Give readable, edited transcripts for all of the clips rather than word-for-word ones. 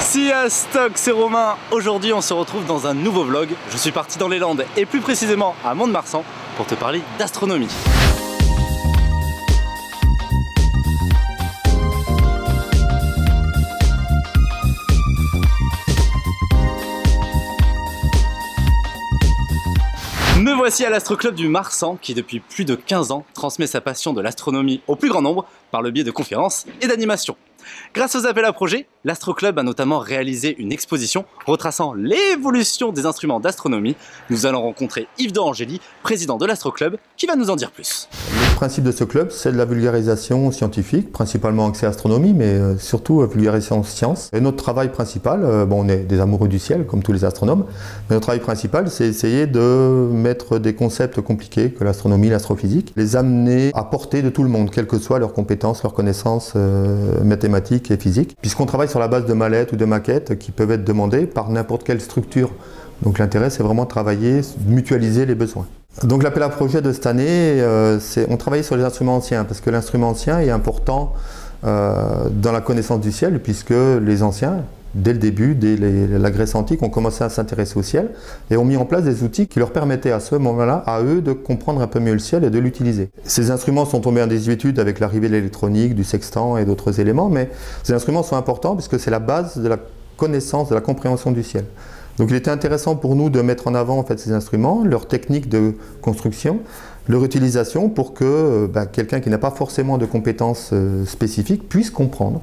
Si à Stock, c'est Romain. Aujourd'hui on se retrouve dans un nouveau vlog. Je suis parti dans les Landes et plus précisément à Mont-de-Marsan pour te parler d'astronomie. Me voici à l'Astro-Club du Marsan qui depuis plus de 15 ans transmet sa passion de l'astronomie au plus grand nombre par le biais de conférences et d'animations. Grâce aux appels à projets, l'Astro-Club a notamment réalisé une exposition retraçant l'évolution des instruments d'astronomie. Nous allons rencontrer Yves de Angély, président de l'Astro-Club, qui va nous en dire plus. Le principe de ce club, c'est de la vulgarisation scientifique, principalement axée astronomie, mais surtout vulgarisation science. Et notre travail principal, on est des amoureux du ciel, comme tous les astronomes, mais notre travail principal, c'est essayer de mettre des concepts compliqués que l'astronomie, l'astrophysique, les amener à portée de tout le monde, quelles que soient leurs compétences, leurs connaissances mathématiques et physiques, puisqu'on travaille sur la base de mallettes ou de maquettes qui peuvent être demandées par n'importe quelle structure. Donc l'intérêt, c'est vraiment de travailler, mutualiser les besoins. Donc l'appel à projet de cette année, on travaillait sur les instruments anciens, parce que l'instrument ancien est important dans la connaissance du ciel, puisque les anciens, dès le début, dès la Grèce antique, ont commencé à s'intéresser au ciel et ont mis en place des outils qui leur permettaient à ce moment-là, à eux, de comprendre un peu mieux le ciel et de l'utiliser. Ces instruments sont tombés en désuétude avec l'arrivée de l'électronique, du sextant et d'autres éléments, mais ces instruments sont importants puisque c'est la base de la connaissance, de la compréhension du ciel. Donc il était intéressant pour nous de mettre en avant ces instruments, leur technique de construction, leur utilisation pour que quelqu'un qui n'a pas forcément de compétences spécifiques puisse comprendre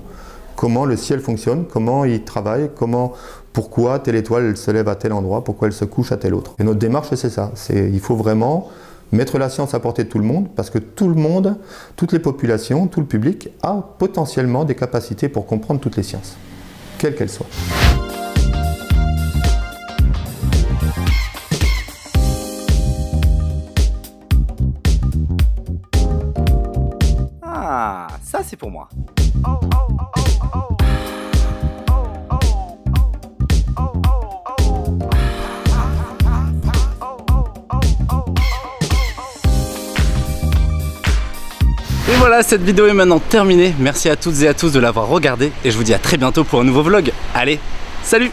comment le ciel fonctionne, comment il travaille, pourquoi telle étoile se lève à tel endroit, pourquoi elle se couche à tel autre. Et notre démarche, c'est ça. Il faut vraiment mettre la science à portée de tout le monde, parce que tout le monde, toutes les populations, tout le public a potentiellement des capacités pour comprendre toutes les sciences, quelles qu'elles soient. Ah, ça c'est pour moi. Et voilà, cette vidéo est maintenant terminée. Merci à toutes et à tous de l'avoir regardée et je vous dis à très bientôt pour un nouveau vlog. Allez, salut!